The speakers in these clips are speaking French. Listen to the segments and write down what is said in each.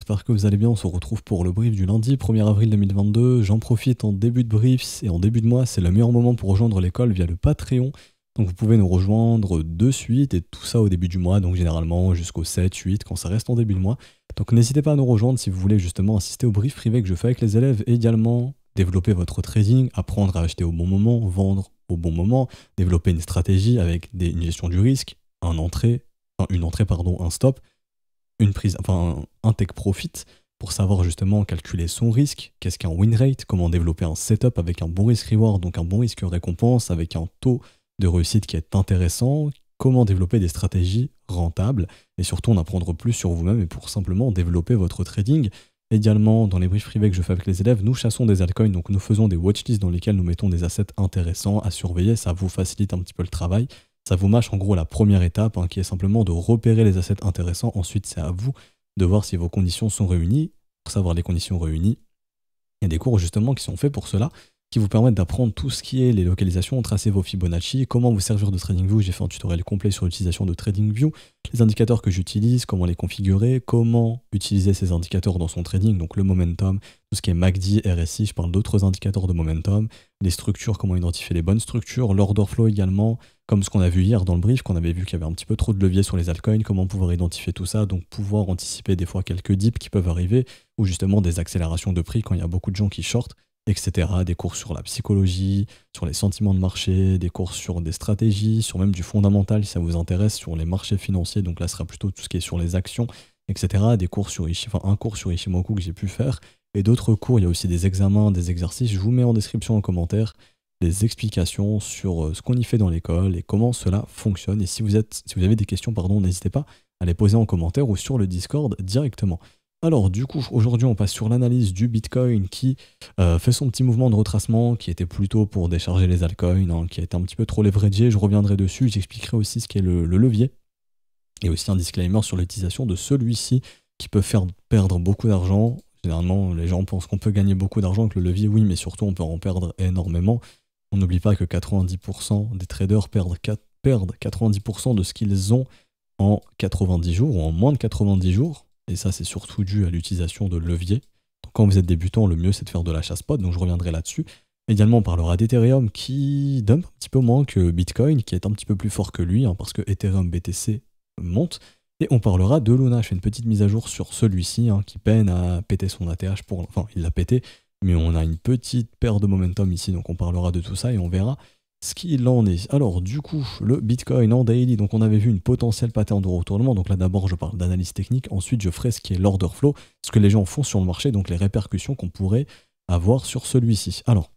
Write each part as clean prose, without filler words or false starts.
j'espère que vous allez bien. On se retrouve pour le brief du lundi 1er avril 2022. J'en profite en début de brief et en début de mois, c'est le meilleur moment pour rejoindre l'école via le Patreon. Donc vous pouvez nous rejoindre de suite et tout ça au début du mois, donc généralement jusqu'au 7, 8 quand ça reste en début de mois. Donc n'hésitez pas à nous rejoindre si vous voulez justement assister au brief privé que je fais avec les élèves et également développer votre trading, apprendre à acheter au bon moment, vendre au bon moment, développer une stratégie avec une gestion du risque, une entrée, un stop, un take profit pour savoir justement calculer son risque, qu'est-ce qu'un win rate, comment développer un setup avec un bon risque reward, donc un bon risque récompense avec un taux de réussite qui est intéressant, comment développer des stratégies rentables et surtout en apprendre plus sur vous-même et pour simplement développer votre trading. Également, dans les briefs privés que je fais avec les élèves, nous chassons des altcoins, donc nous faisons des watchlists dans lesquels nous mettons des assets intéressants à surveiller, ça vous facilite un petit peu le travail. Ça vous mâche en gros la première étape qui est simplement de repérer les assets intéressants. Ensuite, c'est à vous de voir si vos conditions sont réunies. Pour savoir les conditions réunies, il y a des cours justement qui sont faits pour cela, qui vous permettent d'apprendre tout ce qui est les localisations, tracer vos Fibonacci, comment vous servir de TradingView. J'ai fait un tutoriel complet sur l'utilisation de TradingView, les indicateurs que j'utilise, comment les configurer, comment utiliser ces indicateurs dans son trading, donc le momentum, tout ce qui est MACD, RSI, je parle d'autres indicateurs de momentum, les structures, comment identifier les bonnes structures, l'order flow également, comme ce qu'on a vu hier dans le brief, qu'on avait vu qu'il y avait un petit peu trop de levier sur les altcoins, comment pouvoir identifier tout ça, donc pouvoir anticiper des fois quelques dips qui peuvent arriver, ou justement des accélérations de prix quand il y a beaucoup de gens qui shortent, etc. Des cours sur la psychologie, sur les sentiments de marché, des cours sur des stratégies, sur même du fondamental si ça vous intéresse, sur les marchés financiers, donc là ce sera plutôt tout ce qui est sur les actions, etc. Des cours sur un cours sur Ishimoku que j'ai pu faire, et d'autres cours, il y a aussi des examens, des exercices, je vous mets en description en commentaire des explications sur ce qu'on y fait dans l'école et comment cela fonctionne. Et si vous avez des questions, n'hésitez pas à les poser en commentaire ou sur le Discord directement. Alors du coup, aujourd'hui on passe sur l'analyse du Bitcoin qui fait son petit mouvement de retracement qui était plutôt pour décharger les altcoins, qui a été un petit peu trop leveragé, je reviendrai dessus, j'expliquerai aussi ce qu'est le levier et aussi un disclaimer sur l'utilisation de celui-ci qui peut faire perdre beaucoup d'argent. Généralement les gens pensent qu'on peut gagner beaucoup d'argent avec le levier, oui, mais surtout on peut en perdre énormément. On n'oublie pas que 90% des traders perdent 90% de ce qu'ils ont en 90 jours ou en moins de 90 jours. Et ça, c'est surtout dû à l'utilisation de levier. Donc, quand vous êtes débutant, le mieux, c'est de faire de l'achat spot. Donc, je reviendrai là-dessus. Également, on parlera d'Ethereum qui dump un petit peu moins que Bitcoin, qui est un petit peu plus fort que lui, parce que Ethereum BTC monte. Et on parlera de Luna. Je fais une petite mise à jour sur celui-ci qui peine à péter son ATH. Enfin, il l'a pété, mais on a une petite paire de momentum ici. Donc, on parlera de tout ça et on verra ce qu'il en est. Alors du coup, le Bitcoin en daily, donc on avait vu une potentielle pattern de retournement, donc là d'abord je parle d'analyse technique, ensuite je ferai ce qui est l'order flow, ce que les gens font sur le marché, donc les répercussions qu'on pourrait avoir sur celui-ci. Alors,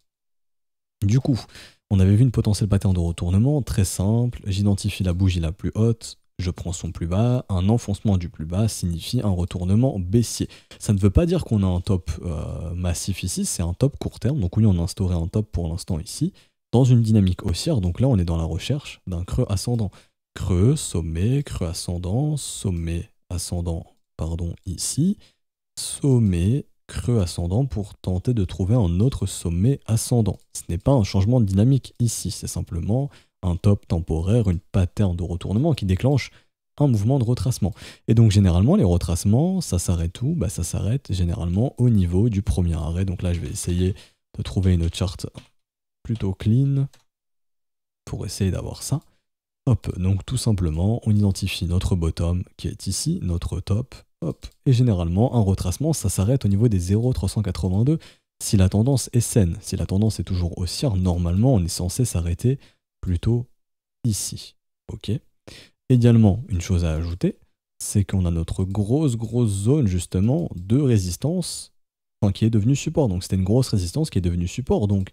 du coup, on avait vu une potentielle pattern de retournement, très simple, j'identifie la bougie la plus haute, je prends son plus bas, un enfoncement du plus bas signifie un retournement baissier. Ça ne veut pas dire qu'on a un top massif ici, c'est un top court terme, donc oui on a instauré un top pour l'instant ici, dans une dynamique haussière, donc là on est dans la recherche d'un creux ascendant. Creux, sommet, ici, sommet, creux ascendant pour tenter de trouver un autre sommet ascendant. Ce n'est pas un changement de dynamique ici, c'est simplement un top temporaire, une pattern de retournement qui déclenche un mouvement de retracement. Et donc généralement les retracements, ça s'arrête où ? Ça s'arrête généralement au niveau du premier arrêt. Donc là je vais essayer de trouver une charte plutôt clean pour essayer d'avoir ça. Hop, donc tout simplement, on identifie notre bottom qui est ici, notre top, hop, et généralement un retracement, ça s'arrête au niveau des 0,382 si la tendance est saine. Si la tendance est toujours haussière, normalement on est censé s'arrêter plutôt ici. Ok. Également, une chose à ajouter, c'est qu'on a notre grosse zone justement de résistance qui est devenue support. Donc c'était une grosse résistance qui est devenue support, donc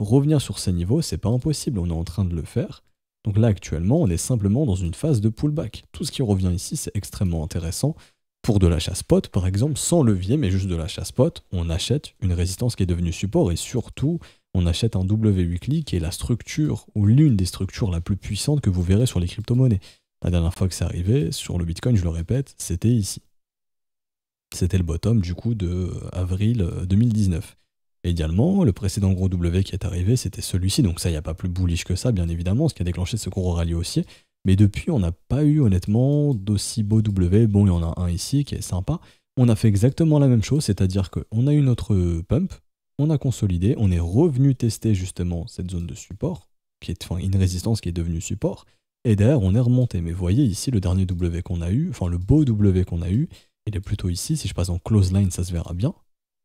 revenir sur ces niveaux, c'est pas impossible, on est en train de le faire. Donc là, actuellement, on est simplement dans une phase de pullback. Tout ce qui revient ici, c'est extrêmement intéressant. Pour de l'achat spot, par exemple, sans levier, mais juste de l'achat spot, on achète une résistance qui est devenue support et surtout, on achète un W weekly qui est la structure ou l'une des structures la plus puissante que vous verrez sur les crypto-monnaies. La dernière fois que c'est arrivé, sur le Bitcoin, je le répète, c'était ici. C'était le bottom du coup de avril 2019. Et également, le précédent gros W qui est arrivé, c'était celui-ci. Donc ça, il n'y a pas plus bullish que ça, bien évidemment, ce qui a déclenché ce gros rallye haussier. Mais depuis, on n'a pas eu honnêtement d'aussi beau W. Bon, il y en a un ici qui est sympa. on a fait exactement la même chose, c'est-à-dire qu'on a eu notre pump, on a consolidé, on est revenu tester justement cette zone de support, qui est une résistance qui est devenue support, et derrière on est remonté. Mais vous voyez ici le dernier W qu'on a eu, enfin le beau W qu'on a eu, il est plutôt ici, si je passe en close line ça se verra bien,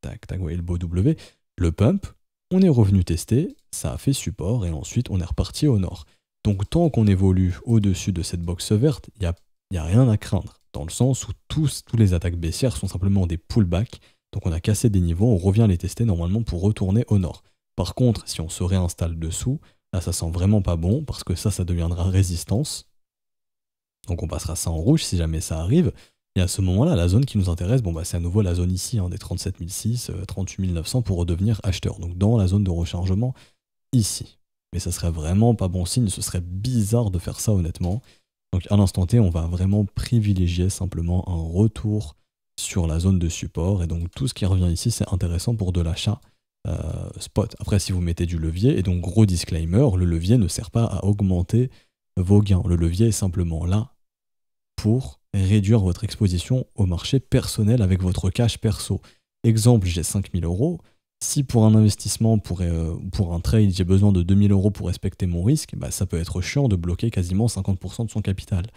tac tac, vous voyez le beau W, le pump, on est revenu tester, ça a fait support, et ensuite on est reparti au nord. Donc tant qu'on évolue au-dessus de cette box verte, il n'y a rien à craindre, dans le sens où tous les attaques baissières sont simplement des pullbacks. Donc on a cassé des niveaux, on revient les tester normalement pour retourner au nord. Par contre, si on se réinstalle dessous, là ça sent vraiment pas bon, parce que ça deviendra résistance. Donc on passera ça en rouge si jamais ça arrive. Et à ce moment-là, la zone qui nous intéresse, bon bah c'est à nouveau la zone ici, hein, des 37 600, 38 900 pour redevenir acheteur. Donc dans la zone de rechargement, ici. Mais ça serait vraiment pas bon signe, ce serait bizarre de faire ça honnêtement. Donc à l'instant T, on va vraiment privilégier simplement un retour sur la zone de support, et donc tout ce qui revient ici c'est intéressant pour de l'achat spot. Après si vous mettez du levier, et donc gros disclaimer, le levier ne sert pas à augmenter vos gains, le levier est simplement là pour réduire votre exposition au marché personnel avec votre cash perso. Exemple, j'ai 5000 €, si pour un investissement, pour un trade, j'ai besoin de 2000 € pour respecter mon risque, bah, ça peut être chiant de bloquer quasiment 50% de son capital.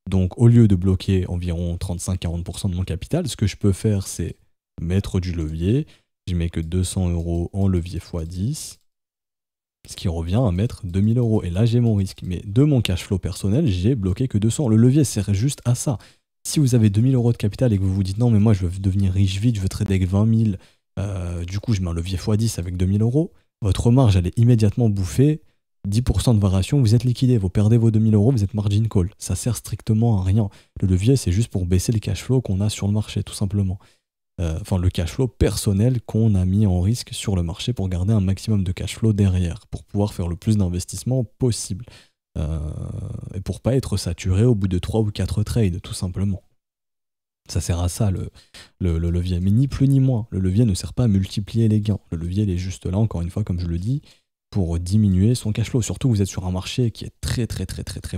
Donc au lieu de bloquer environ 35-40% de mon capital, ce que je peux faire c'est mettre du levier, je mets que 200 € en levier x10, ce qui revient à mettre 2000 €. Et là j'ai mon risque, mais de mon cash flow personnel, j'ai bloqué que 200. Le levier sert juste à ça. Si vous avez 2000 € de capital et que vous vous dites non mais moi je veux devenir riche vite, je veux trader avec 20 000, du coup je mets un levier x10 avec 2000 €, votre marge elle est immédiatement bouffée. 10% de variation, vous êtes liquidé, vous perdez vos 2000 €, vous êtes margin call. Ça sert strictement à rien. Le levier, c'est juste pour baisser le cash flow qu'on a sur le marché, tout simplement. Enfin, le cash flow personnel qu'on a mis en risque sur le marché pour garder un maximum de cash flow derrière, pour pouvoir faire le plus d'investissements possible. Et pour pas être saturé au bout de 3 ou 4 trades, tout simplement. Ça sert à ça, le levier. Mais ni plus ni moins. Le levier ne sert pas à multiplier les gains. Le levier, il est juste là, encore une fois, comme je le dis, pour diminuer son cash flow. Surtout, vous êtes sur un marché qui est très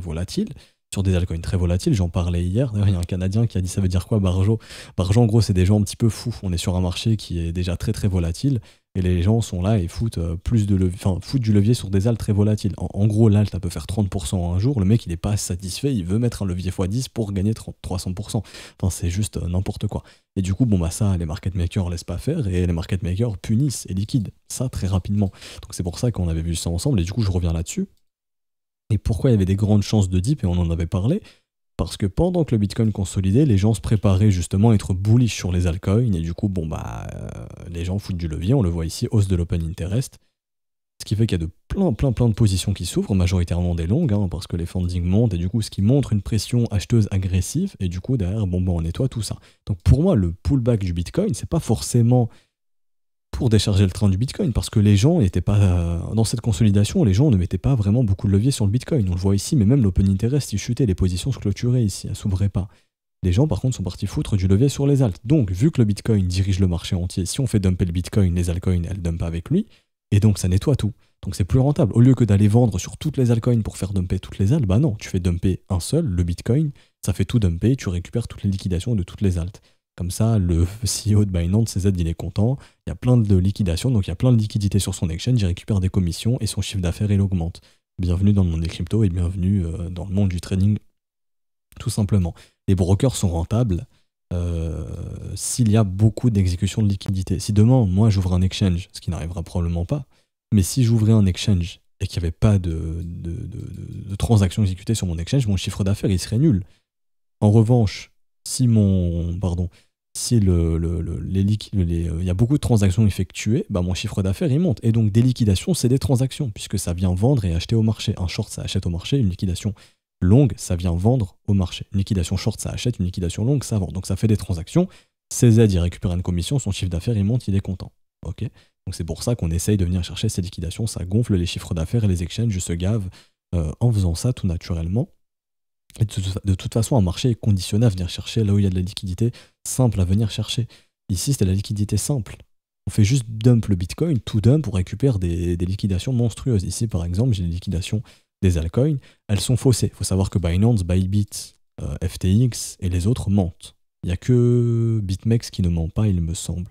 volatile, sur des altcoins très volatiles. J'en parlais hier. D'ailleurs, il y a un Canadien qui a dit ça veut dire quoi, Barjo? Barjo, en gros, c'est des gens un petit peu fous. On est sur un marché qui est déjà très volatile, et les gens sont là et foutent foutent du levier sur des alts très volatiles. En gros, l'alt, ça peut faire 30% un jour. Le mec, il n'est pas satisfait, il veut mettre un levier x10 pour gagner 300%. Enfin, c'est juste n'importe quoi. Et du coup, bon bah ça, les market makers laissent pas faire, et les market makers punissent et liquident ça très rapidement. Donc c'est pour ça qu'on avait vu ça ensemble, et du coup, je reviens là-dessus. Et pourquoi il y avait des grandes chances de dip, et on en avait parlé? Parce que pendant que le Bitcoin consolidait, les gens se préparaient justement à être bullish sur les altcoins, et du coup, bon bah, les gens foutent du levier, on le voit ici, hausse de l'open interest, ce qui fait qu'il y a de plein de positions qui s'ouvrent, majoritairement des longues, hein, parce que les funding montent, et du coup, ce qui montre une pression acheteuse agressive, et du coup, derrière, bon, on nettoie tout ça. Donc pour moi, le pullback du Bitcoin, c'est pas forcément pour décharger le train du Bitcoin, parce que les gens n'étaient pas dans cette consolidation, les gens ne mettaient pas vraiment beaucoup de levier sur le Bitcoin. On le voit ici, mais même l'open interest, il chutait, les positions se clôturaient ici, elles s'ouvraient pas. Les gens, par contre, sont partis foutre du levier sur les alts. Donc, vu que le Bitcoin dirige le marché entier, si on fait dumper le Bitcoin, les altcoins, elles dumpent avec lui, et donc ça nettoie tout. Donc c'est plus rentable. Au lieu que d'aller vendre sur toutes les altcoins pour faire dumper toutes les alts, bah non, tu fais dumper un seul, le Bitcoin, ça fait tout dumper, tu récupères toutes les liquidations de toutes les alts. Comme ça, le CEO de Binance, CZ, il est content, il y a plein de liquidations, donc il y a plein de liquidités sur son exchange, il récupère des commissions et son chiffre d'affaires, il augmente. Bienvenue dans le monde des cryptos et bienvenue dans le monde du trading, tout simplement. Les brokers sont rentables s'il y a beaucoup d'exécution de liquidités. Si demain, moi, j'ouvre un exchange, ce qui n'arrivera probablement pas, mais si j'ouvrais un exchange et qu'il n'y avait pas de transactions exécutées sur mon exchange, mon chiffre d'affaires, il serait nul. En revanche, si il y a beaucoup de transactions effectuées, bah mon chiffre d'affaires il monte. Et donc des liquidations, c'est des transactions, puisque ça vient vendre et acheter au marché. Un short, ça achète au marché, une liquidation longue, ça vient vendre au marché. Une liquidation short, ça achète, une liquidation longue, ça vend. Donc ça fait des transactions. CZ, il récupère une commission, son chiffre d'affaires, il monte, il est content. Ok. Donc c'est pour ça qu'on essaye de venir chercher ces liquidations, ça gonfle les chiffres d'affaires et les exchanges se gavent en faisant ça tout naturellement. Et de toute façon, un marché est conditionné à venir chercher là où il y a de la liquidité simple à venir chercher. Ici, c'était la liquidité simple. On fait juste dump le Bitcoin, tout dump pour récupérer des liquidations monstrueuses. Ici, par exemple, j'ai les liquidations des altcoins. Elles sont faussées. Il faut savoir que Binance, Bybit, FTX et les autres mentent. Il n'y a que BitMEX qui ne ment pas, il me semble.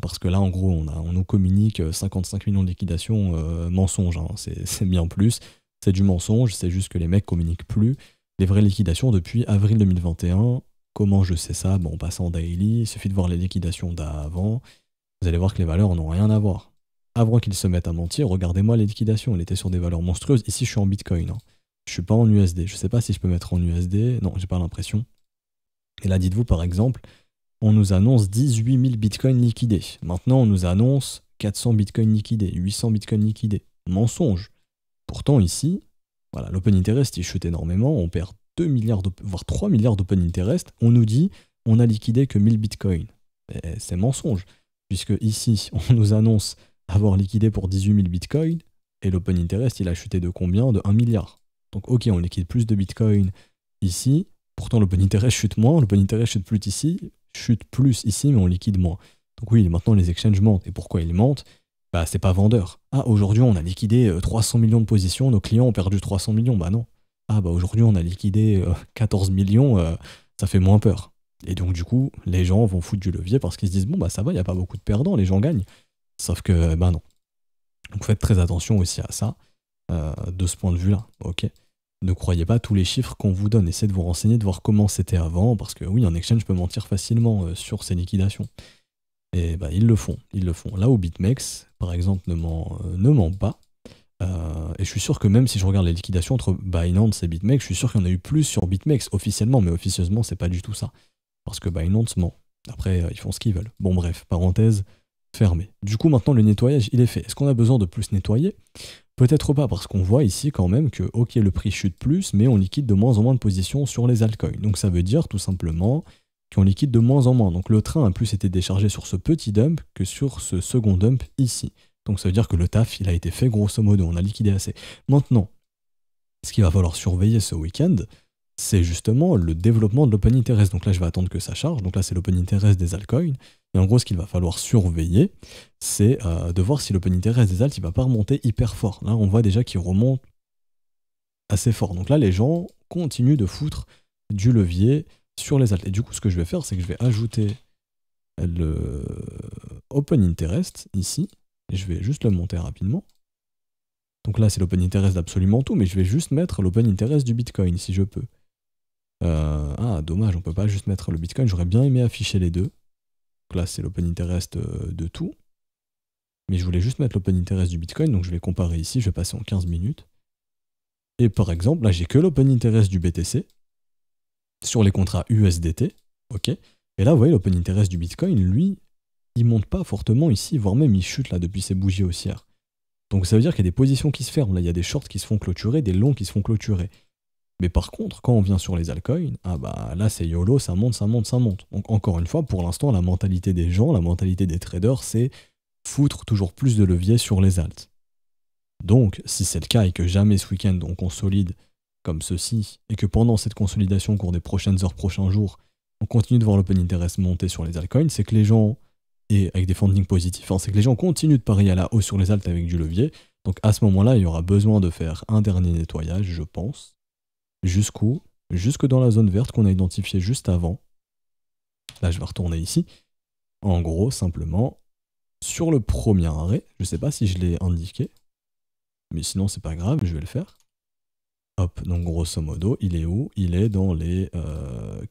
Parce que là, en gros, on nous communique 55 millions de liquidations, mensonge, hein. C'est bien plus. C'est du mensonge, c'est juste que les mecs communiquent plus les vraies liquidations depuis avril 2021. Comment je sais ça? Bon, en passant en daily, il suffit de voir les liquidations d'avant. Vous allez voir que les valeurs n'ont rien à voir. Avant qu'ils se mettent à mentir, regardez-moi les liquidations, elles étaient sur des valeurs monstrueuses. Ici, je suis en Bitcoin, hein. Je suis pas en USD. Je sais pas si je peux mettre en USD. Non, j'ai pas l'impression. Et là, dites-vous par exemple, on nous annonce 18 000 bitcoins liquidés. Maintenant, on nous annonce 400 bitcoins liquidés, 800 bitcoins liquidés. Mensonge. Pourtant, ici, voilà, l'open interest, il chute énormément. On perd 2 milliards, voire 3 milliards d'open interest. On nous dit, on a liquidé que 1000 bitcoins. C'est mensonge. Puisque ici, on nous annonce avoir liquidé pour 18 000 bitcoins. Et l'open interest, il a chuté de combien? De 1 milliard. Donc, ok, on liquide plus de bitcoins ici. Pourtant, l'open interest chute moins. L'open interest chute plus ici, mais on liquide moins. Donc oui, maintenant les exchanges mentent. Et pourquoi ils mentent? Bah c'est pas vendeur. Ah, aujourd'hui on a liquidé 300 millions de positions, nos clients ont perdu 300 millions. Bah non. Ah bah aujourd'hui on a liquidé 14 millions, ça fait moins peur. Et donc du coup, les gens vont foutre du levier parce qu'ils se disent bon bah ça va, il n'y a pas beaucoup de perdants, les gens gagnent. Sauf que bah non. Donc faites très attention aussi à ça, de ce point de vue-là, ok? Ne croyez pas tous les chiffres qu'on vous donne. Essayez de vous renseigner, de voir comment c'était avant, parce que oui, un exchange peut mentir facilement sur ses liquidations. Et bah, ils le font. Là où BitMEX, par exemple, ne ment pas. Et je suis sûr que même si je regarde les liquidations entre Binance et BitMEX, je suis sûr qu'il y en a eu plus sur BitMEX officiellement, mais officieusement, c'est pas du tout ça. Parce que Binance ment. Après, ils font ce qu'ils veulent. Bon, bref, parenthèse fermée. Du coup, maintenant, le nettoyage, il est fait. Est-ce qu'on a besoin de plus nettoyer? Peut-être pas, parce qu'on voit ici quand même que, ok, le prix chute plus, mais on liquide de moins en moins de positions sur les altcoins. Donc ça veut dire tout simplement qu'on liquide de moins en moins. Donc le train a plus été déchargé sur ce petit dump que sur ce second dump ici. Donc ça veut dire que le taf, il a été fait grosso modo, on a liquidé assez. Maintenant, ce qu'il va falloir surveiller ce week-end, c'est justement le développement de l'open interest. Donc là, je vais attendre que ça charge. Donc là, c'est l'open interest des altcoins. Et en gros, ce qu'il va falloir surveiller, c'est de voir si l'open interest des alts, il va pas remonter hyper fort. Là, on voit déjà qu'il remonte assez fort. Donc là, les gens continuent de foutre du levier sur les alts. Et du coup, ce que je vais faire, c'est que je vais ajouter le open interest ici. Et je vais juste le monter rapidement. Donc là, c'est l'open interest d'absolument tout, mais je vais juste mettre l'open interest du Bitcoin, si je peux. Ah, dommage, on peut pas juste mettre le Bitcoin. J'aurais bien aimé afficher les deux. Donc là, c'est l'open interest de tout. Mais je voulais juste mettre l'open interest du Bitcoin, donc je vais comparer ici, je vais passer en 15 minutes. Et par exemple, là, j'ai que l'open interest du BTC sur les contrats USDT. Ok. Et là, vous voyez, l'open interest du Bitcoin, lui, il monte pas fortement ici, voire même il chute là depuis ses bougies haussières. Donc ça veut dire qu'il y a des positions qui se ferment. Là, il y a des shorts qui se font clôturer, des longs qui se font clôturer. Mais par contre, quand on vient sur les altcoins, ah bah là c'est YOLO, ça monte, ça monte, ça monte. Donc encore une fois, pour l'instant, la mentalité des gens, la mentalité des traders, c'est foutre toujours plus de levier sur les alts. Donc, si c'est le cas et que jamais ce week-end on consolide comme ceci, et que pendant cette consolidation au cours des prochaines heures, prochains jours, on continue de voir l'open interest monter sur les altcoins, c'est que les gens, et avec des fundings positifs, c'est que les gens continuent de parier à la hausse sur les alts avec du levier. Donc à ce moment-là, il y aura besoin de faire un dernier nettoyage, je pense. Jusqu'où? Jusque dans la zone verte qu'on a identifiée juste avant. Là, je vais retourner ici. En gros, simplement, sur le premier arrêt, je ne sais pas si je l'ai indiqué, mais sinon, c'est pas grave, je vais le faire. Hop, donc grosso modo, il est où? Il est dans les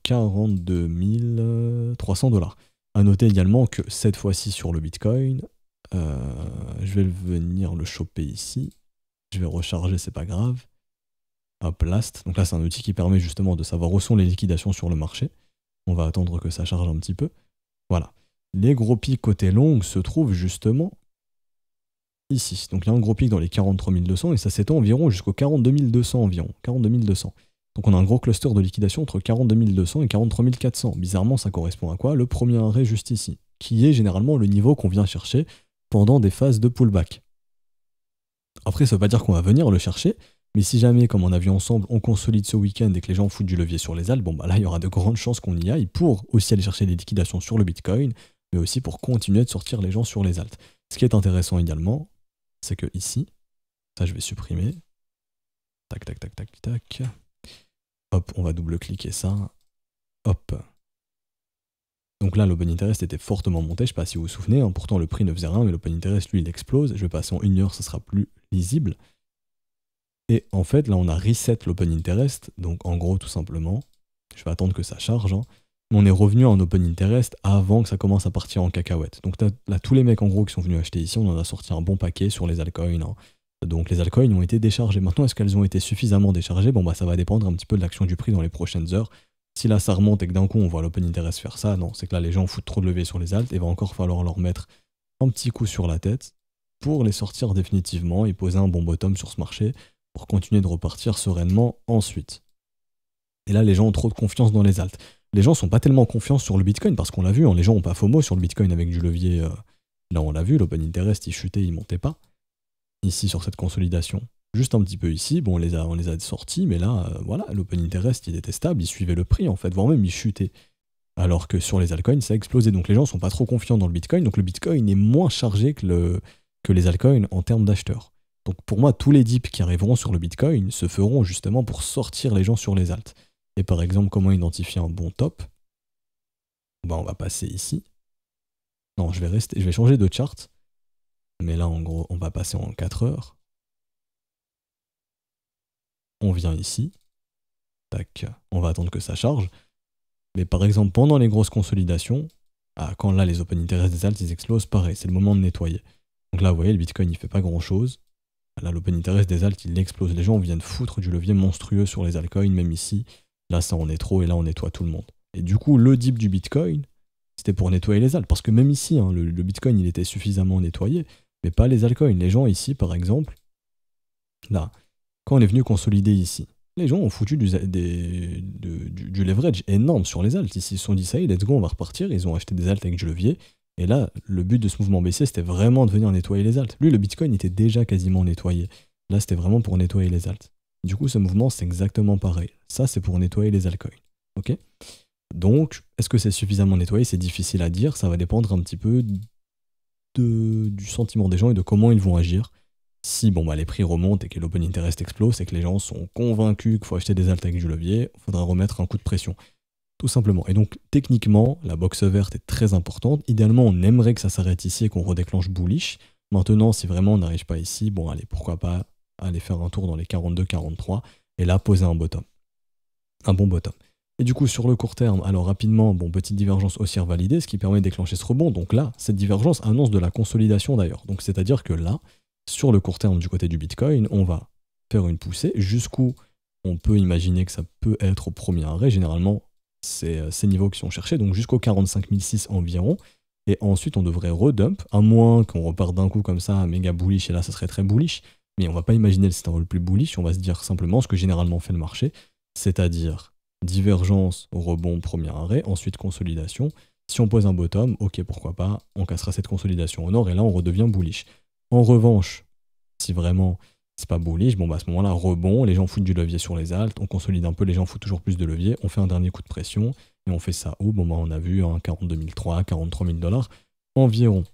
42 300 $. A noter également que cette fois-ci sur le Bitcoin, je vais venir le choper ici. Je vais recharger, c'est pas grave. Hop, last. Donc là, c'est un outil qui permet justement de savoir où sont les liquidations sur le marché. On va attendre que ça charge un petit peu. Voilà. Les gros pics côté long se trouvent justement ici. Donc il y a un gros pic dans les 43 200 et ça s'étend environ jusqu'aux 42 200 environ. 42 200. Donc on a un gros cluster de liquidation entre 42 200 et 43 400. Bizarrement, ça correspond à quoi? Le premier arrêt juste ici, qui est généralement le niveau qu'on vient chercher pendant des phases de pullback. Après, ça veut pas dire qu'on va venir le chercher, mais si jamais, comme on a vu ensemble, on consolide ce week-end et que les gens foutent du levier sur les alts, bon bah là, il y aura de grandes chances qu'on y aille pour aussi aller chercher des liquidations sur le Bitcoin, mais aussi pour continuer de sortir les gens sur les alts. Ce qui est intéressant également, c'est que ici, ça je vais supprimer. Tac, tac, tac, tac, tac. Hop, on va double-cliquer ça. Hop. Donc là, l'open interest était fortement monté, je sais pas si vous vous souvenez, hein, pourtant le prix ne faisait rien, mais l'open interest, lui, il explose. Je vais passer en 1 heure, ça sera plus lisible. Et en fait, là, on a reset l'open interest, donc en gros, tout simplement, je vais attendre que ça charge, hein, mais on est revenu en open interest avant que ça commence à partir en cacahuète. Donc là, tous les mecs, en gros, qui sont venus acheter ici, on en a sorti un bon paquet sur les altcoins, hein. Donc les altcoins ont été déchargées. Maintenant, est-ce qu'elles ont été suffisamment déchargées? Bon, bah ça va dépendre un petit peu de l'action du prix dans les prochaines heures. Si là ça remonte et que d'un coup on voit l'open interest faire ça, non, c'est que là les gens foutent trop de levier sur les alts et va encore falloir leur mettre un petit coup sur la tête pour les sortir définitivement et poser un bon bottom sur ce marché pour continuer de repartir sereinement ensuite. Et là les gens ont trop de confiance dans les alts. Les gens sont pas tellement confiants sur le Bitcoin parce qu'on l'a vu, hein, les gens ont pas FOMO sur le Bitcoin avec du levier. Là on l'a vu, l'open interest il chutait, il montait pas. Ici sur cette consolidation. Juste un petit peu ici, bon on les a sortis, mais là, voilà, l'open interest il était stable, il suivait le prix en fait, voire même il chutait. Alors que sur les altcoins, ça a explosé, donc les gens sont pas trop confiants dans le Bitcoin, donc le Bitcoin est moins chargé que les altcoins en termes d'acheteurs. Donc pour moi, tous les dips qui arriveront sur le Bitcoin se feront justement pour sortir les gens sur les alts. Et par exemple, comment identifier un bon top? Bah, on va passer ici. Non, je vais changer de chart. Mais là, en gros, on va passer en 4 heures. On vient ici. Tac, on va attendre que ça charge. Mais par exemple, pendant les grosses consolidations, quand là, les open interest des alts, ils explosent, pareil, c'est le moment de nettoyer. Donc là, vous voyez, le Bitcoin, il fait pas grand-chose. Là, l'open interest des alts, il explose. Les gens viennent foutre du levier monstrueux sur les altcoins, même ici. Là, ça en est trop, et là, on nettoie tout le monde. Et du coup, le dip du Bitcoin, c'était pour nettoyer les alts. Parce que même ici, hein, le Bitcoin, il était suffisamment nettoyé. Mais pas les altcoins. Les gens ici, par exemple, là, quand on est venu consolider ici, les gens ont foutu du leverage énorme sur les alts. Ici, ils se sont dit ça y est, let's go, on va repartir. Ils ont acheté des alts avec du levier. Et là, le but de ce mouvement baissier, c'était vraiment de venir nettoyer les alts. Lui, le Bitcoin était déjà quasiment nettoyé. Là, c'était vraiment pour nettoyer les alts. Du coup, ce mouvement, c'est exactement pareil. Ça, c'est pour nettoyer les altcoins. Ok? Donc, est-ce que c'est suffisamment nettoyé? C'est difficile à dire. Ça va dépendre un petit peu du sentiment des gens et de comment ils vont agir. Si bon, bah, les prix remontent et que l'open interest explose, c'est que les gens sont convaincus qu'il faut acheter des alts avec du levier, il faudra remettre un coup de pression. Tout simplement. Et donc, techniquement, la boxe verte est très importante. Idéalement, on aimerait que ça s'arrête ici et qu'on redéclenche bullish. Maintenant, si vraiment on n'arrive pas ici, bon, allez, pourquoi pas aller faire un tour dans les 42-43 et là, poser un bottom. Un bon bottom. Et du coup, sur le court terme, alors rapidement, bon, petite divergence haussière validée, ce qui permet de déclencher ce rebond. Donc là, cette divergence annonce de la consolidation d'ailleurs. Donc c'est-à-dire que là, sur le court terme du côté du Bitcoin, on va faire une poussée jusqu'où on peut imaginer que ça peut être au premier arrêt. Généralement, c'est ces niveaux qui sont cherchés, donc jusqu'au 45 006 environ. Et ensuite, on devrait redump, à moins qu'on reparte d'un coup comme ça, méga bullish, et là, ça serait très bullish. Mais on va pas imaginer le scénario le plus bullish, on va se dire simplement ce que généralement fait le marché, c'est-à-dire divergence, rebond, premier arrêt, ensuite consolidation. Si on pose un bottom, ok, pourquoi pas, on cassera cette consolidation au nord et là on redevient bullish. En revanche, si vraiment c'est pas bullish, bon bah à ce moment-là, rebond, les gens foutent du levier sur les alts, on consolide un peu, les gens foutent toujours plus de levier, on fait un dernier coup de pression et on fait ça où? Bon bah on a vu 42 003, 43 000 $ environ.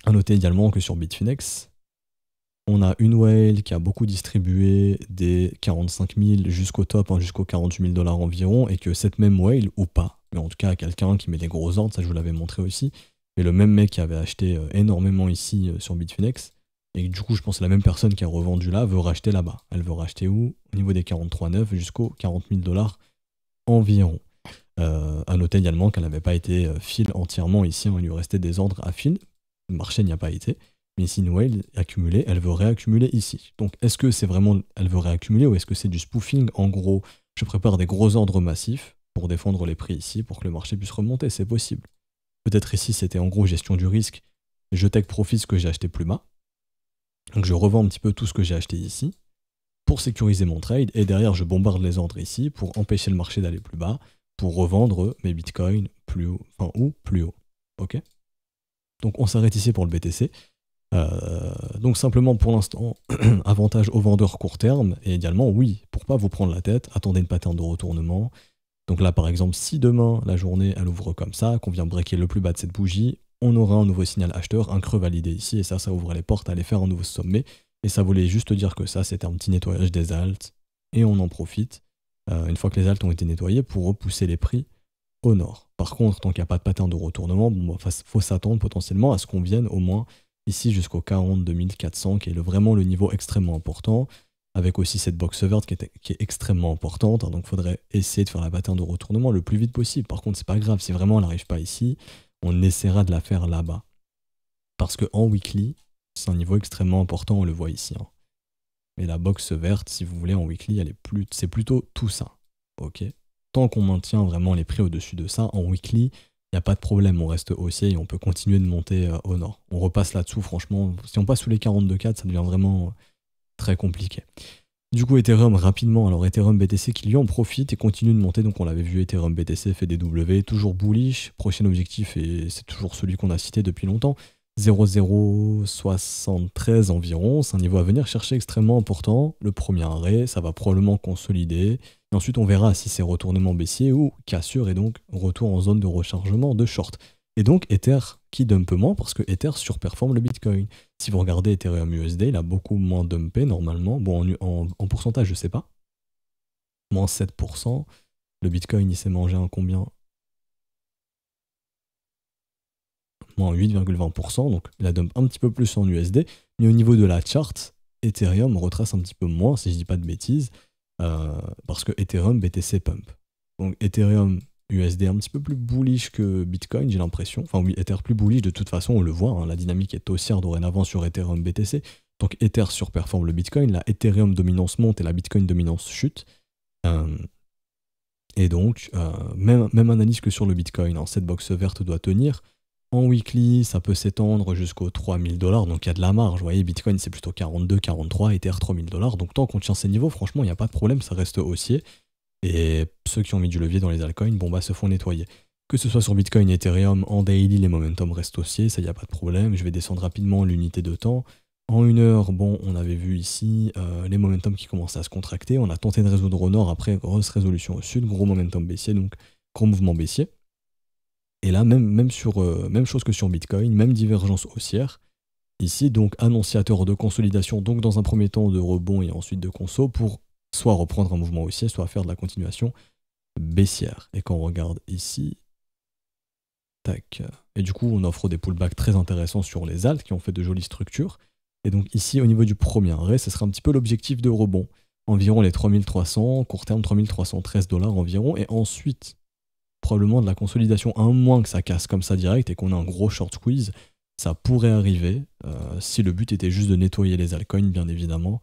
À noter également que sur Bitfinex, on a une whale qui a beaucoup distribué des 45 000 jusqu'au top, jusqu'au 48 000 $ environ, et que cette même whale, ou pas, mais en tout cas quelqu'un qui met des gros ordres, ça je vous l'avais montré aussi, mais le même mec qui avait acheté énormément ici sur Bitfinex, et du coup je pense que la même personne qui a revendu là veut racheter là-bas. Elle veut racheter où? Au niveau des 43,9 jusqu'aux 40 000 $ environ. À noter également qu'elle n'avait pas été fill entièrement ici, il lui restait des ordres à fill, le marché n'y a pas été. Mais si une whale accumulée, elle veut réaccumuler ici. Donc est-ce que c'est vraiment elle veut réaccumuler ou est-ce que c'est du spoofing? En gros, je prépare des gros ordres massifs pour défendre les prix ici, pour que le marché puisse remonter, c'est possible. Peut-être ici c'était en gros gestion du risque, je take profit ce que j'ai acheté plus bas. Donc je revends un petit peu tout ce que j'ai acheté ici pour sécuriser mon trade et derrière je bombarde les ordres ici pour empêcher le marché d'aller plus bas, pour revendre mes bitcoins plus haut, enfin ou plus haut. Ok? Donc on s'arrête ici pour le BTC. Donc simplement pour l'instant, avantage aux vendeurs court terme, et également oui, pour pas vous prendre la tête, attendez une pattern de retournement. Donc là par exemple, si demain la journée elle ouvre comme ça, qu'on vient breaker le plus bas de cette bougie, on aura un nouveau signal acheteur, un creux validé ici, et ça ouvre les portes à aller faire un nouveau sommet, et ça voulait juste dire que ça c'était un petit nettoyage des alts, et on en profite, une fois que les alts ont été nettoyés, pour repousser les prix au nord. Par contre, tant qu'il n'y a pas de pattern de retournement, bon, faut s'attendre potentiellement à ce qu'on vienne au moins ici jusqu'au 42 400, qui est vraiment le niveau extrêmement important, avec aussi cette box verte qui est extrêmement importante, hein, donc il faudrait essayer de faire la pattern de retournement le plus vite possible. Par contre, c'est pas grave, si vraiment elle n'arrive pas ici, on essaiera de la faire là-bas. Parce qu'en weekly, c'est un niveau extrêmement important, on le voit ici. Hein. Mais la box verte, si vous voulez, en weekly, c'est plutôt tout ça. Ok. Tant qu'on maintient vraiment les prix au-dessus de ça, en weekly, il n'y a pas de problème, on reste haussier et on peut continuer de monter au nord. On repasse là-dessous, franchement, si on passe sous les 42,4, ça devient vraiment très compliqué. Du coup, Ethereum, rapidement, alors Ethereum BTC qui lui en profite et continue de monter, donc on l'avait vu, Ethereum BTC fait des W, toujours bullish, prochain objectif, et c'est toujours celui qu'on a cité depuis longtemps, 0,073 environ, c'est un niveau à venir chercher extrêmement important. Le premier arrêt, ça va probablement consolider. Et ensuite, on verra si c'est retournement baissier ou cassure et donc retour en zone de rechargement de short. Et donc, Ether qui dumpe moins parce que Ether surperforme le Bitcoin. Si vous regardez Ethereum USD, il a beaucoup moins dumpé normalement. Bon, en pourcentage, je sais pas. Moins 7%. Le Bitcoin, il s'est mangé un combien ? Moins 8,20%, donc il a dump un petit peu plus en USD, mais au niveau de la chart, Ethereum retrace un petit peu moins, si je dis pas de bêtises, parce que Ethereum BTC pump. Donc Ethereum USD un petit peu plus bullish que Bitcoin, j'ai l'impression. Enfin oui, Ether plus bullish, de toute façon, on le voit, hein, la dynamique est haussière dorénavant sur Ethereum BTC, donc Ether surperforme le Bitcoin, la Ethereum dominance monte et la Bitcoin dominance chute. Et donc, même analyse que sur le Bitcoin, hein, cette box verte doit tenir. En weekly, ça peut s'étendre jusqu'aux 3000 $, donc il y a de la marge. Vous voyez, Bitcoin c'est plutôt 42, 43, Ether 3000 $. Donc tant qu'on tient ces niveaux, franchement, il n'y a pas de problème, ça reste haussier. Et ceux qui ont mis du levier dans les altcoins, bon bah se font nettoyer. Que ce soit sur Bitcoin et Ethereum, en daily, les momentum restent haussiers, ça y a pas de problème. Je vais descendre rapidement l'unité de temps. En 1 heure, bon, on avait vu ici les momentum qui commençaient à se contracter. On a tenté de résoudre au nord, après grosse résolution au sud, gros momentum baissier, donc gros mouvement baissier. Et là, même chose que sur Bitcoin, même divergence haussière. Ici, donc, annonciateur de consolidation, donc dans un premier temps de rebond et ensuite de conso, pour soit reprendre un mouvement haussier, soit faire de la continuation baissière. Et quand on regarde ici, tac. Et du coup, on offre des pullbacks très intéressants sur les alts qui ont fait de jolies structures. Et donc ici, au niveau du premier arrêt, ce sera un petit peu l'objectif de rebond. Environ les 3300, court terme 3313 $ environ, et ensuite probablement de la consolidation, à moins que ça casse comme ça direct et qu'on a un gros short squeeze, ça pourrait arriver, si le but était juste de nettoyer les altcoins, bien évidemment.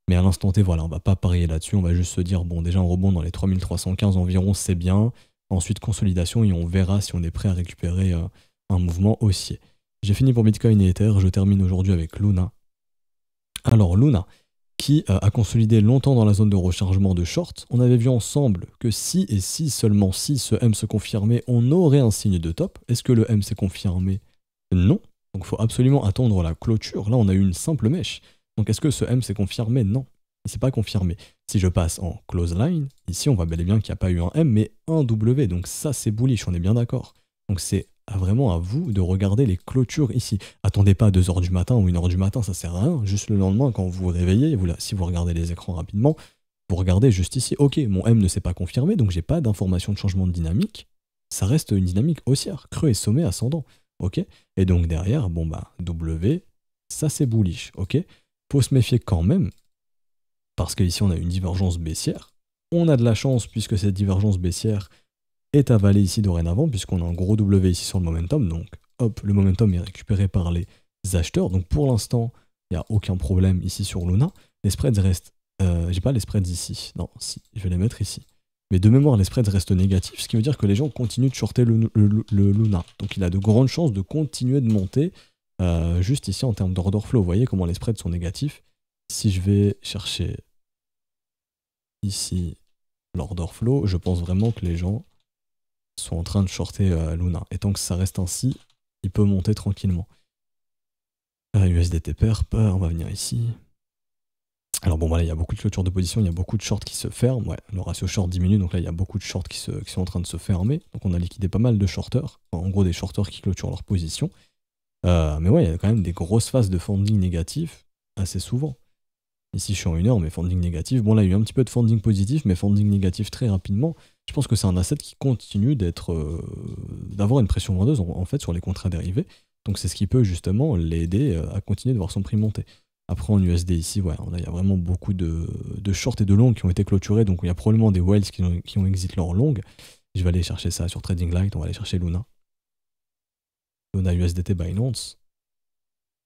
Mais à l'instant T, voilà, on va pas parier là-dessus, on va juste se dire, bon, déjà un rebond dans les 3315 environ, c'est bien. Ensuite, consolidation, et on verra si on est prêt à récupérer un mouvement haussier. J'ai fini pour Bitcoin et Ether, je termine aujourd'hui avec Luna. Alors, Luna, qui a consolidé longtemps dans la zone de rechargement de short. On avait vu ensemble que si et si, seulement si ce M se confirmait, on aurait un signe de top. Est-ce que le M s'est confirmé? Non. Donc il faut absolument attendre la clôture. Là, on a eu une simple mèche. Donc est-ce que ce M s'est confirmé? Non. Il ne s'est pas confirmé. Si je passe en close line, ici, on voit bel et bien qu'il n'y a pas eu un M, mais un W. Donc ça, c'est bullish, on est bien d'accord. Donc c'est vraiment à vous de regarder les clôtures ici. Attendez pas à 2h du matin ou 1h du matin, ça sert à rien. Juste le lendemain, quand vous vous réveillez, si vous regardez les écrans rapidement, vous regardez juste ici, ok, mon M ne s'est pas confirmé, donc j'ai pas d'information de changement de dynamique. Ça reste une dynamique haussière, creux et sommet ascendant, ok. Et donc derrière, bon bah, W, ça c'est bullish, ok. Faut se méfier quand même, parce qu'ici on a une divergence baissière. On a de la chance puisque cette divergence baissière est avalé ici dorénavant, puisqu'on a un gros W ici sur le momentum, donc hop, le momentum est récupéré par les acheteurs, donc pour l'instant, il n'y a aucun problème ici sur Luna. Les spreads restent, j'ai pas les spreads ici, non, si, je vais les mettre ici. Mais de mémoire, les spreads restent négatifs, ce qui veut dire que les gens continuent de shorter le Luna, donc il a de grandes chances de continuer de monter, juste ici en termes d'order flow. Vous voyez comment les spreads sont négatifs. Si je vais chercher ici l'order flow, je pense vraiment que les gens sont en train de shorter Luna. Et tant que ça reste ainsi, il peut monter tranquillement. USDT perp, on va venir ici. Alors bon, voilà, il y a beaucoup de clôtures de position, il y a beaucoup de shorts qui se ferment. Ouais, le ratio short diminue, donc là, il y a beaucoup de shorts qui sont en train de se fermer. Donc on a liquidé pas mal de shorters. Enfin, en gros, des shorters qui clôturent leur position. Mais ouais, il y a quand même des grosses phases de funding négatif assez souvent. Ici, je suis en 1 heure, mais funding négatif. Bon, là, il y a eu un petit peu de funding positif, mais funding négatif très rapidement. Je pense que c'est un asset qui continue d'avoir une pression vendeuse en fait sur les contrats dérivés. Donc c'est ce qui peut justement l'aider à continuer de voir son prix monter. Après en USD ici, ouais, il y a vraiment beaucoup de shorts et de longs qui ont été clôturés, donc il y a probablement des whales qui ont exit leur long. Je vais aller chercher ça sur Trading Light, on va aller chercher Luna. Luna USDT Binance.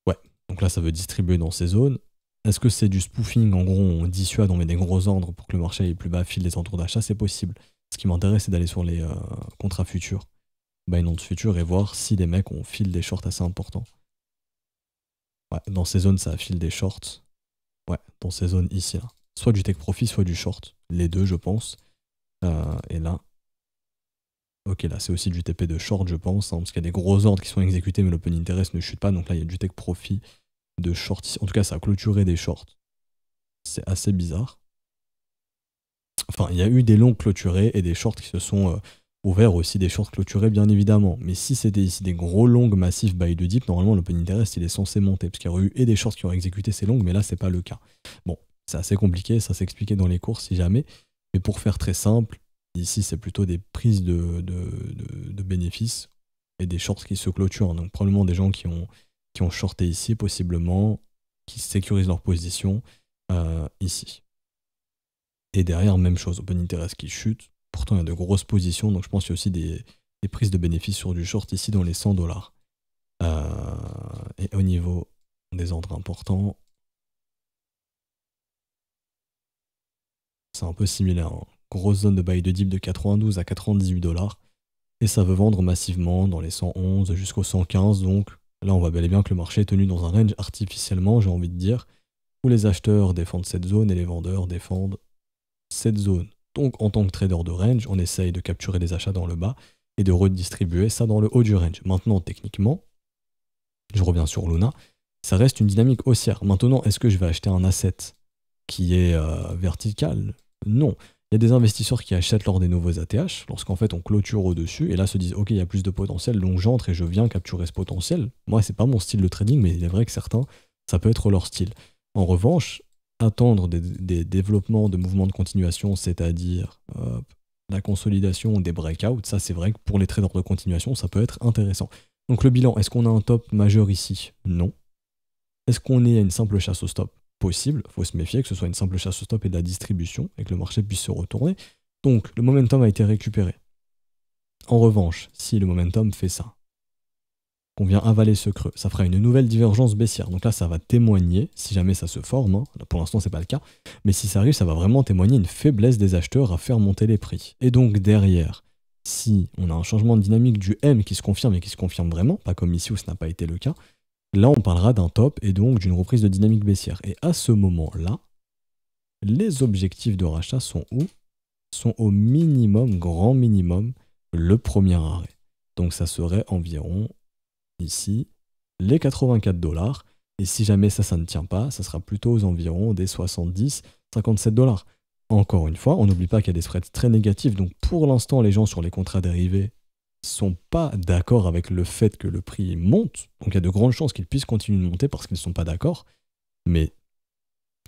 Ouais, donc là ça veut distribuer dans ces zones. Est-ce que c'est du spoofing? En gros, on dissuade, on met des gros ordres pour que le marché aille plus bas, file les entours d'achat, c'est possible. Ce qui m'intéresse, c'est d'aller sur les contrats futurs, Binance futurs, et voir si les mecs ont file des shorts assez importants. Ouais, dans ces zones, ça affile des shorts. Ouais, dans ces zones ici, là. Soit du take profit, soit du short. Les deux, je pense. Et là. Ok, là, c'est aussi du TP de short, je pense, hein, parce qu'il y a des gros ordres qui sont exécutés, mais l'open interest ne chute pas. Donc là, il y a du take profit de short ici. En tout cas, ça a clôturé des shorts. C'est assez bizarre. Enfin, il y a eu des longs clôturés et des shorts qui se sont ouverts aussi, des shorts clôturés, bien évidemment. Mais si c'était ici des gros longs massifs buy de dip, normalement, l'open interest, il est censé monter, parce qu'il y aurait eu et des shorts qui ont exécuté ces longs, mais là, c'est pas le cas. Bon, c'est assez compliqué, ça s'expliquait dans les cours si jamais. Mais pour faire très simple, ici, c'est plutôt des prises de bénéfices et des shorts qui se clôturent. Donc, probablement des gens qui ont shorté ici, possiblement, qui sécurisent leur position ici. Et derrière, même chose, open interest qui chute. Pourtant, il y a de grosses positions, donc je pense qu'il y a aussi des prises de bénéfices sur du short ici dans les 100 $. Et au niveau des ordres importants, c'est un peu similaire. Hein. Grosse zone de buy de dip de 92 à 98 $. Et ça veut vendre massivement dans les 111 jusqu'aux 115. Donc là, on voit bel et bien que le marché est tenu dans un range artificiellement, j'ai envie de dire, où les acheteurs défendent cette zone et les vendeurs défendent cette zone. Donc en tant que trader de range, on essaye de capturer des achats dans le bas et de redistribuer ça dans le haut du range. Maintenant, techniquement, je reviens sur Luna, ça reste une dynamique haussière. Maintenant, est-ce que je vais acheter un asset qui est vertical? Non. Il y a des investisseurs qui achètent lors des nouveaux ATH, lorsqu'en fait on clôture au-dessus, et là se disent ok, il y a plus de potentiel, donc j'entre et je viens capturer ce potentiel. Moi, c'est pas mon style de trading, mais il est vrai que certains, ça peut être leur style. En revanche, attendre des développements de mouvements de continuation, c'est-à-dire la consolidation des breakouts, ça c'est vrai que pour les traders de continuation, ça peut être intéressant. Donc le bilan, est-ce qu'on a un top majeur ici? Non. Est-ce qu'on est à une simple chasse au stop? Possible, il faut se méfier que ce soit une simple chasse au stop et de la distribution, et que le marché puisse se retourner. Donc le momentum a été récupéré. En revanche, si le momentum fait ça, qu'on vient avaler ce creux, ça fera une nouvelle divergence baissière. Donc là, ça va témoigner, si jamais ça se forme, hein, là, pour l'instant, c'est pas le cas, mais si ça arrive, ça va vraiment témoigner une faiblesse des acheteurs à faire monter les prix. Et donc derrière, si on a un changement de dynamique du M qui se confirme et qui se confirme vraiment, pas comme ici où ce n'a pas été le cas, là, on parlera d'un top et donc d'une reprise de dynamique baissière. Et à ce moment-là, les objectifs de rachat sont où? Sont au minimum, grand minimum, le premier arrêt. Donc ça serait environ ici les 84 $. Et si jamais ça ne tient pas, ça sera plutôt aux environs des 70, 57 $. Encore une fois, on n'oublie pas qu'il y a des spreads très négatifs. Donc pour l'instant, les gens sur les contrats dérivés sont pas d'accord avec le fait que le prix monte. Donc il y a de grandes chances qu'ils puissent continuer de monter parce qu'ils ne sont pas d'accord. Mais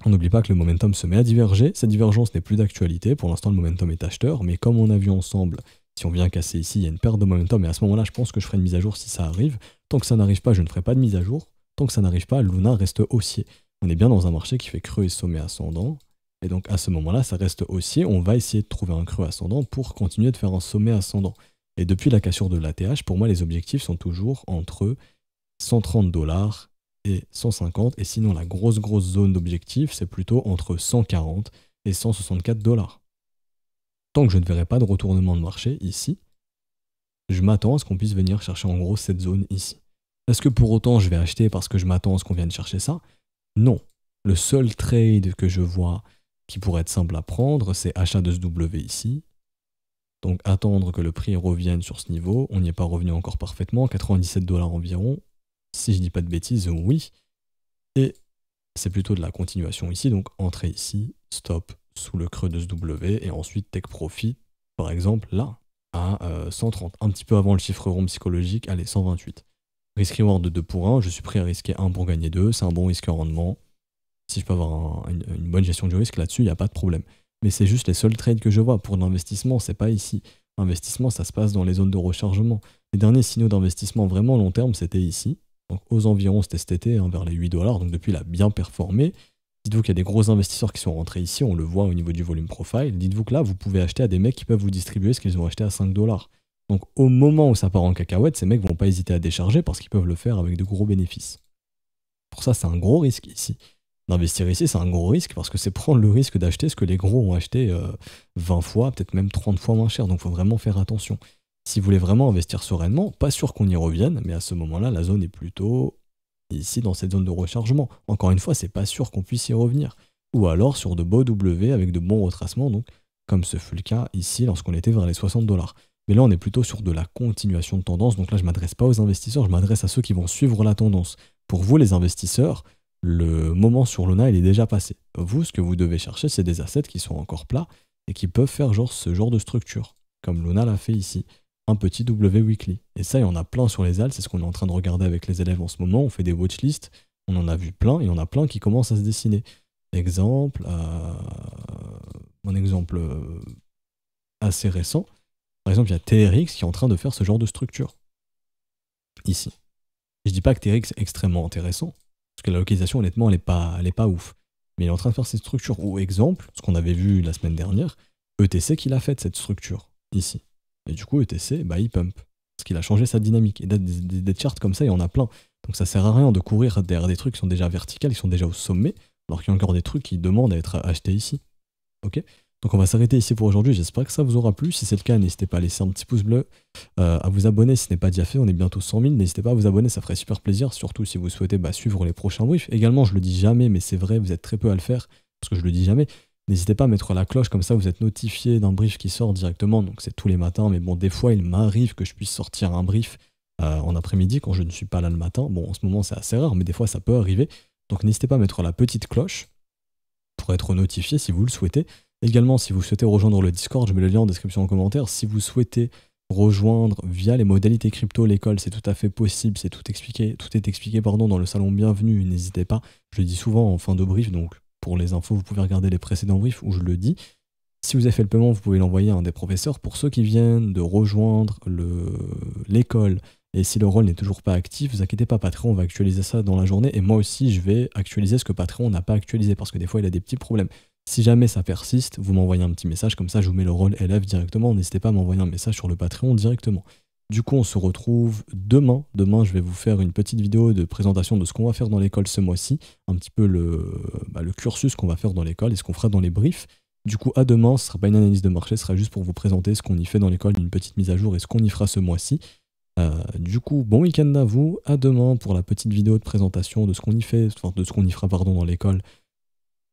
on n'oublie pas que le momentum se met à diverger. Cette divergence n'est plus d'actualité. Pour l'instant, le momentum est acheteur. Mais comme on a vu ensemble, si on vient casser ici, il y a une perte de momentum. Et à ce moment-là, je pense que je ferai une mise à jour si ça arrive. Tant que ça n'arrive pas, je ne ferai pas de mise à jour. Tant que ça n'arrive pas, Luna reste haussier. On est bien dans un marché qui fait creux et sommet ascendant. Et donc à ce moment-là, ça reste haussier. On va essayer de trouver un creux ascendant pour continuer de faire un sommet ascendant. Et depuis la cassure de l'ATH, pour moi, les objectifs sont toujours entre 130 $ et 150. Et sinon, la grosse zone d'objectif, c'est plutôt entre 140 et 164 $. Tant que je ne verrai pas de retournement de marché ici, je m'attends à ce qu'on puisse venir chercher en gros cette zone ici. Est-ce que pour autant je vais acheter parce que je m'attends à ce qu'on vienne chercher ça? Non. Le seul trade que je vois qui pourrait être simple à prendre, c'est achat de ce W ici. Donc attendre que le prix revienne sur ce niveau. On n'y est pas revenu encore parfaitement. 97 $ environ. Si je dis pas de bêtises, oui. Et c'est plutôt de la continuation ici. Donc entrée ici, stop sous le creux de ce W. Et ensuite take profit, par exemple, là, à 130. Un petit peu avant le chiffre rond psychologique. Allez, 128. Risk reward de 2 pour 1. Je suis prêt à risquer 1 pour gagner 2. C'est un bon risque rendement. Si je peux avoir une bonne gestion du risque là-dessus, il n'y a pas de problème. mais c'est juste les seuls trades que je vois. Pour l'investissement, c'est pas ici. L'investissement, ça se passe dans les zones de rechargement. Les derniers signaux d'investissement vraiment long terme, c'était ici. Donc aux environs, c'était cet été, hein, vers les 8 $. Donc depuis, il a bien performé. Dites-vous qu'il y a des gros investisseurs qui sont rentrés ici, on le voit au niveau du volume profile. Dites-vous que là, vous pouvez acheter à des mecs qui peuvent vous distribuer ce qu'ils ont acheté à 5 $. Donc au moment où ça part en cacahuète, ces mecs vont pas hésiter à décharger parce qu'ils peuvent le faire avec de gros bénéfices. Pour ça, c'est un gros risque ici. D'investir ici, c'est un gros risque parce que c'est prendre le risque d'acheter ce que les gros ont acheté 20 fois, peut-être même 30 fois moins cher. Donc il faut vraiment faire attention. Si vous voulez vraiment investir sereinement, pas sûr qu'on y revienne, mais à ce moment-là, la zone est plutôt ici dans cette zone de rechargement. Encore une fois, c'est pas sûr qu'on puisse y revenir. Ou alors sur de beaux W avec de bons retracements, donc comme ce fut le cas ici lorsqu'on était vers les 60 $. Mais là, on est plutôt sur de la continuation de tendance. Donc là, je ne m'adresse pas aux investisseurs, je m'adresse à ceux qui vont suivre la tendance. Pour vous, les investisseurs, le moment sur Luna, il est déjà passé. Vous, ce que vous devez chercher, c'est des assets qui sont encore plats et qui peuvent faire ce genre de structure, comme Luna l'a fait ici. Un petit W weekly. Et ça, il y en a plein sur les ALS, c'est ce qu'on est en train de regarder avec les élèves en ce moment. On fait des watchlists, on en a vu plein, et il y en a plein qui commencent à se dessiner. Exemple, un exemple assez récent. Par exemple, il y a TRX qui est en train de faire ce genre de structure. Ici. Et je dis pas que TRX est extrêmement intéressant, parce que la localisation, honnêtement, elle est pas ouf. Mais il est en train de faire cette structure. Ou exemple, ce qu'on avait vu la semaine dernière, ETC qui l'a fait cette structure, ici. Et du coup, ETC, bah, il pump. Parce qu'il a changé sa dynamique. Et des charts comme ça, il y en a plein. Donc ça sert à rien de courir derrière des trucs qui sont déjà verticales, qui sont déjà au sommet, alors qu'il y a encore des trucs qui demandent à être achetés ici. Ok ? Donc on va s'arrêter ici pour aujourd'hui. J'espère que ça vous aura plu. Si c'est le cas, n'hésitez pas à laisser un petit pouce bleu, à vous abonner si ce n'est pas déjà fait. On est bientôt 100 000. N'hésitez pas à vous abonner, ça ferait super plaisir. Surtout si vous souhaitez suivre les prochains briefs. Également, je le dis jamais, mais c'est vrai, vous êtes très peu à le faire, parce que je le dis jamais. N'hésitez pas à mettre la cloche, comme ça vous êtes notifié d'un brief qui sort directement. Donc c'est tous les matins, mais bon, des fois il m'arrive que je puisse sortir un brief en après-midi quand je ne suis pas là le matin. Bon, en ce moment c'est assez rare, mais des fois ça peut arriver. Donc n'hésitez pas à mettre la petite cloche pour être notifié si vous le souhaitez. Également, si vous souhaitez rejoindre le Discord, je mets le lien en description en commentaire. Si vous souhaitez rejoindre via les modalités crypto l'école, c'est tout à fait possible, c'est tout est expliqué dans le salon bienvenue, n'hésitez pas. Je le dis souvent en fin de brief, donc pour les infos, vous pouvez regarder les précédents briefs où je le dis. Si vous avez fait le paiement, vous pouvez l'envoyer à un des professeurs. Pour ceux qui viennent de rejoindre l'école, et si le rôle n'est toujours pas actif, vous inquiétez pas, Patreon va actualiser ça dans la journée, et moi aussi je vais actualiser ce que Patreon n'a pas actualisé, parce que des fois il a des petits problèmes. Si jamais ça persiste, vous m'envoyez un petit message, comme ça je vous mets le rôle élève directement, n'hésitez pas à m'envoyer un message sur le Patreon directement. Du coup, on se retrouve demain. Demain, je vais vous faire une petite vidéo de présentation de ce qu'on va faire dans l'école ce mois-ci, un petit peu le cursus qu'on va faire dans l'école et ce qu'on fera dans les briefs. Du coup, à demain, ce ne sera pas une analyse de marché, ce sera juste pour vous présenter ce qu'on y fait dans l'école, une petite mise à jour et ce qu'on y fera ce mois-ci. Du coup, bon week-end à vous. À demain pour la petite vidéo de présentation de ce qu'on y fait, enfin de ce qu'on y fera dans l'école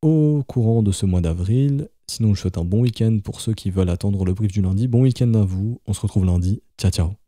au courant de ce mois d'avril. Sinon, je souhaite un bon week-end pour ceux qui veulent attendre le brief du lundi. Bon week-end à vous. On se retrouve lundi. Ciao, ciao.